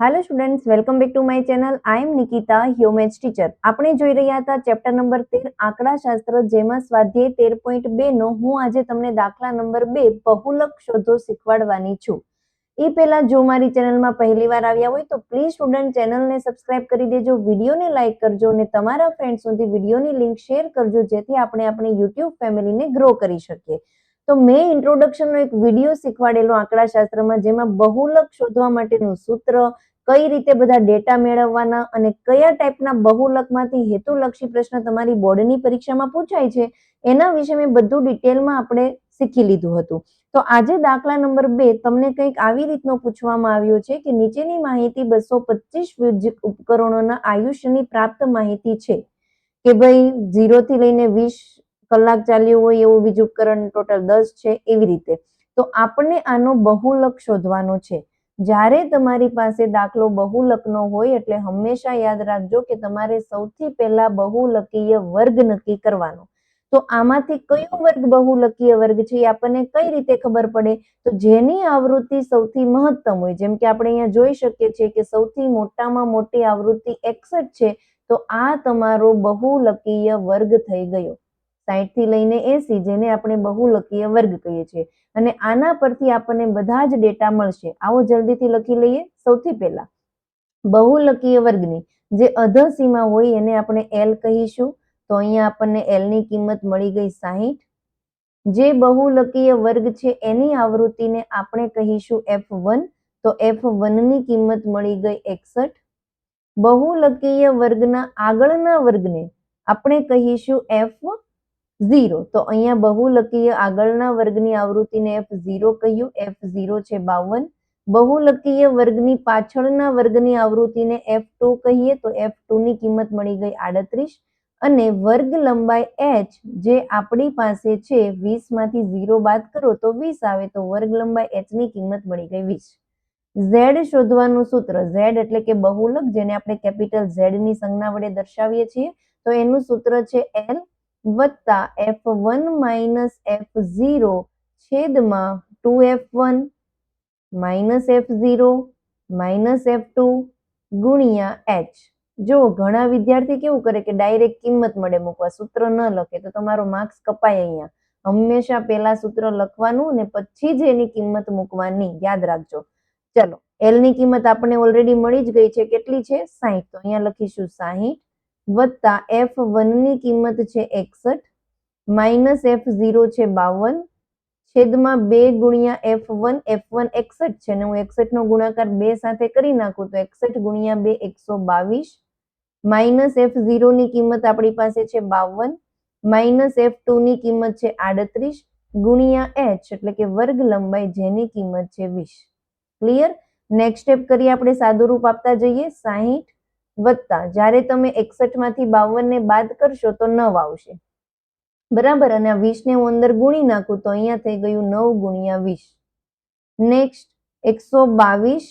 Hello students, welcome back to my channel. I am Nikita, your maths teacher. આપણે જોઈ રહ્યા હતા ચેપ્ટર નંબર 13 આંકડાશાસ્ત્ર, જેમાં સ્વાધ્યાય 13.2 નો હું આજે તમને દાખલા નંબર 2 બહુલક શોધો શીખવાડવાની છું. એ પહેલા જો મારી ચેનલમાં પહેલી વાર આવ્યા હોય તો પ્લીઝ સ્ટુડન્ટ ચેનલને સબસ્ક્રાઇબ કરી દેજો, વિડીયોને લાઇક કરજો અને તમારા ફ્રેન્ડ સુધી વિડીયોની લિંક શેર કરજો, જેથી આપણે આપણી યુટ્યુબ ફેમિલીને ગ્રો કરી શકીએ. તો મેં ઇન્ટ્રોડક્શનનો એક વિડીયો શીખવાડેલો આંકડાશાસ્ત્રમાં, જેમાં બહુલક શોધવા માટેનું સૂત્ર, કઈ રીતે બધા ડેટા મેળવવાના અને કયા ટાઈપના બહુલકમાંથી હેતુલક્ષી પ્રશ્ન તમારી બોર્ડની પરીક્ષામાં પૂછાય છે, એના વિશે મેં બધું ડિટેલમાં આપણે શીખી લીધું હતું. તો આજે દાખલા નંબર 2 તમને કંઈક આવી રીતનો પૂછવામાં આવ્યો છે કે નીચેની માહિતી 225 વીજ ઉપકરણોના આયુષ્યની પ્રાપ્ત માહિતી છે કે ભાઈ 0 થી લઈને 20 કલાક ચાલ્યું હોય એવું વીજ ઉપકરણ ટોટલ 10 છે, એવી રીતે. તો આપણે આનો બહુલક શોધવાનો છે. જ્યારે તમારી પાસે દાખલો બહુલકનો હોય એટલે હંમેશા યાદ રાખજો કે તમારે સૌથી પહેલા બહુલકીય વર્ગ નક્કી કરવાનો. તો આમાંથી કયો વર્ગ બહુલકીય વર્ગ છે એ આપણને કઈ રીતે ખબર પડે? તો જેની આવૃત્તિ સૌથી મહત્તમ હોય, જેમ કે આપણે અહીંયા જોઈ શકીએ છીએ કે સૌથી મોટામાં મોટી આવૃત્તિ 61 છે, તો આ તમારો બહુલકીય વર્ગ થઈ ગયો. 60 થી લઈને 80, જેને આપણે બહુલકીય વર્ગ કહીએ છીએ. અને આના પરથી આપણને બધા જ ડેટા મળશે. આવો જલ્દીથી લખી લઈએ. સૌથી પહેલા બહુલકીય વર્ગની જે અધસીમા હોય એને આપણે એલ કહીશું. તો અહીંયા આપણને એલ ની કિંમત મળી ગઈ 60. જે બહુલકીય વર્ગ છે એની આવૃત્તિને આપણે કહીશું F1. તો F1 ની કિંમત મળી ગઈ 61. બહુલકીય વર્ગના આગળના વર્ગને આપણે કહીશું F0. તો અહીંયા બહુલકીય આગળના વર્ગની આવૃત્તિને F0 કહ્યું. F0 છે 52. બહુલકીય વર્ગની પાછળના વર્ગની આવૃત્તિને F2 કહીએ. તો F2 ની કિંમત મળી ગઈ 38. અને વર્ગ લંબાઈ h જે આપણી પાસે છે, 20 માંથી 0 બાદ કરો તો 20 આવે, તો વર્ગ લંબાઈ h ની કિંમત મળી ગઈ 20. z શોધવાનું સૂત્ર, z એટલે કે બહુલક, જેને આપણે કેપિટલ Z ની સંજ્ઞા વડે દર્શાવીએ છીએ. તો એનું સૂત્ર છે L વત્તા F1 માઇનસ F0 છેદમાં 2F1 minus F0 minus F2 ગુણ્યા h. જો ઘણા વિદ્યાર્થી કેવું કરે કે ડાયરેક્ટ કિંમત મળે મૂકવા, સૂત્ર ન લખે તો તમારો માર્ક્સ કપાય. અહીંયા હંમેશા પહેલા સૂત્ર લખવાનું ને પછી જ એની કિંમત મૂકવાની, યાદ રાખજો. ચલો, એલ ની કિંમત આપણને ઓલરેડી મળી જ ગઈ છે. કેટલી છે? 60. તો અહીંયા લખીશું 60 વત્તા F1 ની કિંમત છે 61 માઇનસ F0 છે 52 છેદમાં 2 ગુણ્યા F1. F1 61 છે ને હું 61 નો ગુણાકાર 2 સાથે કરી નાખું તો 61 ગુણ્યા 2 122 માઇનસ F0 ની કિંમત આપણી પાસે છે 52 માઇનસ F2 ની કિંમત છે 38 ગુણ્યા h એટલે કે વર્ગ લંબાઈ, જેની કિંમત છે 20. ક્લિયર? નેક્સ્ટ સ્ટેપ કરીએ આપણે, સાદું રૂપ આપતા જઈએ. 60 વત્તા, જ્યારે તમે 61 માંથી 52 ને બાદ કરશો તો 9 આવશે, બરાબર. અને આ 20 ને હું અંદર ગુણી નાખું તો અહીંયા થઈ ગયું 9 ગુણ્યા 20. નેક્સ્ટ 122.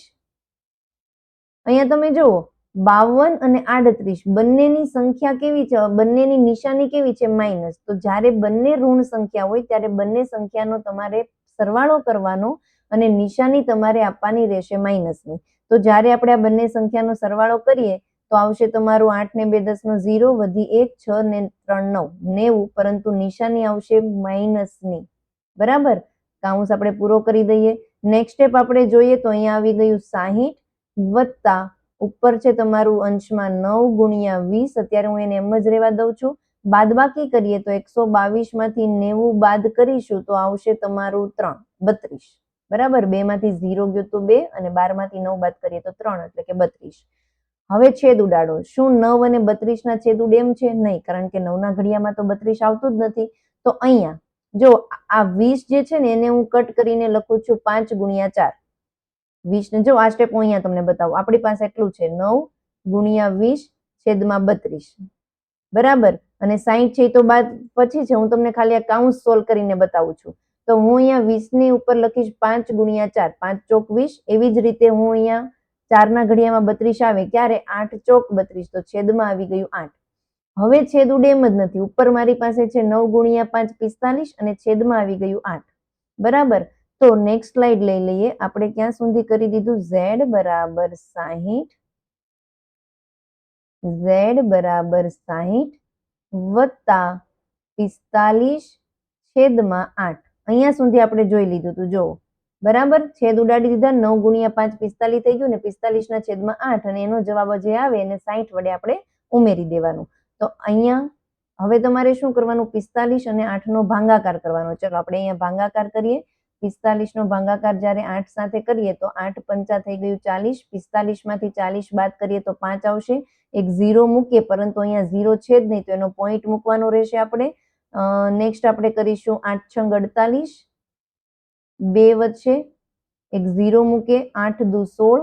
અહીંયા તમે જુઓ 52 અને 38 બંનેની સંખ્યા કેવી છે? બંનેની નિશાની કેવી છે? માઇનસ. તો જ્યારે બંને ઋણ સંખ્યા હોય ત્યારે બંને સંખ્યાનો તમારે સરવાળો કરવાનો અને નિશાની તમારે આપવાની રહેશે માઇનસની. તો જ્યારે આપણે આ બંને સંખ્યાનો સરવાળો કરીએ તો આવશે તમારું 8 ને 2 10 નો 0 વધી 1 6 ને 3 9 90, પરંતુ નિશાની આવશે માઇનસની, બરાબર. કાઉન્સ આપણે પૂરો કરી દઈએ. નેક્સ્ટ સ્ટેપ આપણે જોઈએ તો અહીંયા આવી ગયું 60 વત્તા ઉપર છે તમારું અંશમાં 9 ગુણ્યા 20. અત્યારે હું એને એમ જ રહેવા દઉં છું. બાદબાકી કરીએ તો 122 માંથી 90 બાદ કરીશું તો આવશે તમારું 32, બરાબર. 2 માંથી 0 ગયો તો 2 અને 12 માંથી 9 બાદ કરીએ તો 3 એટલે કે 32. હવે છેદ ઉડાડો. શું 9 અને 32 ના છેદ ઉડે એમ છે? નહીં, કારણ કે 9 ના ઘડિયામાં તો 32 આવતું જ નથી. તો અહીંયા જો આ 20 જે છે ને એને હું કટ કરીને લખું છું 5 ગુણ્યા 4. 20 ને જો આ સ્ટેપ હું અહીંયા તમને બતાવું. આપણી પાસે એટલું છે 9 ગુણ્યા 20 છેદમાં 32, બરાબર. અને 60 છે તો બાદ પછી છે, હું તમને ખાલી આ કાઉન્સ સોલ્વ કરીને બતાવું છું. તો હું અહીંયા 20 ની ઉપર લખીશ 5 ગુણ્યા 4, 5 ચોક 20. એવી જ રીતે હું અહીંયા 4 ના ઘડિયામાં 32 આવે, ક્યારે? 8 ચોક 32, તો છેદમાં આવી ગયું 8. હવે છેદ ઉડે એમ જ નથી. ઉપર મારી પાસે છે 9 ગુણ્યા 5 45 અને છેદમાં આવી ગયું 8, બરાબર. તો નેક્સ્ટ સ્લાઇડ લઈ લઈએ. આપણે ક્યાં સુધી કરી દીધું? z બરાબર 60, z બરાબર 60 વત્તા 45 છેદમાં 8. અહીંયા સુધી આપણે જોઈ લીધું હતું. જો બરાબર, છેદ ઉડાડી દીધા. 9 ગુણ્યા 5 45 થઈ ગયું ને 45 ના છેદમાં 8 અને એનો જવાબ જે આવે એને 60 વડે આપણે ઉમેરી દેવાનું. તો અહીંયા હવે તમારે શું કરવાનું? 45 અને 8 નો ભાગાકાર કરવાનો. ચલો આપણે અહીંયા ભાગાકાર કરીએ. 45 નો ભાગાકાર જ્યારે 8 સાથે કરીએ તો 8 પંચા થઈ ગયું 40. 45 માંથી 40 બાદ કરીએ તો 5 આવશે. એક 0 મૂકીએ, પરંતુ અહીંયા 0 છે જ નહીં તો એનો પોઈન્ટ મૂકવાનો રહેશે આપણે. નેક્સ્ટ આપણે કરીશું 8 છંગ 48, 2 વચ્ચે એક 0 મૂકે, 8 દુ 16,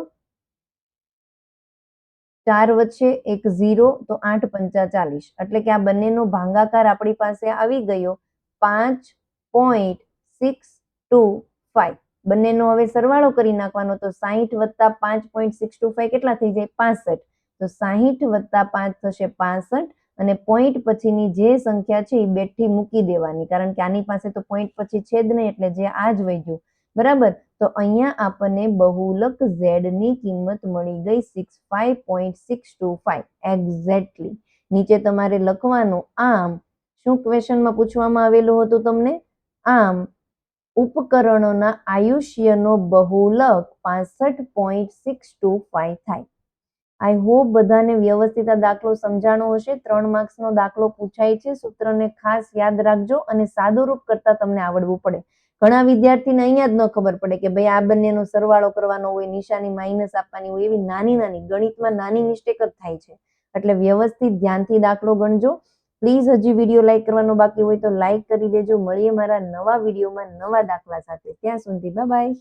4 વચ્ચે એક 0 તો 8 પંચા 40. એટલે કે આ બંનેનો ભાગાકાર આપણી પાસે આવી ગયો 5.625. બંનેનો હવે સરવાળો કરી નાખવાનો તો 60 વત્તા 5.625 કેટલા થઈ જાય? 65. તો 60 વત્તા 5 થશે 65 અને પોઈન્ટ પછીની જે સંખ્યા છે એ બેઠી મૂકી દેવાની, કારણ કે આની પાસે તો પોઈન્ટ પછી છે જ નહીં એટલે જે આ જ વધ્યું. બરાબર, તો અહીંયા આપણને બહુલક z ની કિંમત મળી ગઈ 65.625 એક્ઝેક્ટલી. નીચે તમારે લખવાનું આમ શું ક્વેશ્ચનમાં પૂછવામાં આવેલું હતું તમને? આમ ઉપકરણોના આયુષ્યનો બહુલક 65.625 થાય. આઈ હોપ બધાને વ્યવસ્થિત આ દાખલો સમજાણો હશે. 3 માર્ક્સનો દાખલો પૂછાય છે. સૂત્રને ખાસ યાદ રાખજો અને સાદુરૂપ કરતા તમને આવડવું પડે. ઘણા વિદ્યાર્થીને અહીંયા જ ન ખબર પડે કે ભાઈ આ બંનેનો સરવાળો કરવાનો હોય, નિશાની માઇનસ આપવાની હોય, એવી નાની નાની ગણિતમાં નાની મિસ્ટેક જ થાય છે. એટલે વ્યવસ્થિત ધ્યાનથી દાખલો ગણજો. પ્લીઝ હજી વિડીયો લાઈક કરવાનો બાકી હોય તો લાઈક કરી દેજો. મળીએ મારા નવા વિડીયોમાં નવા દાખલા સાથે. ત્યાં સુધી બાય બાય.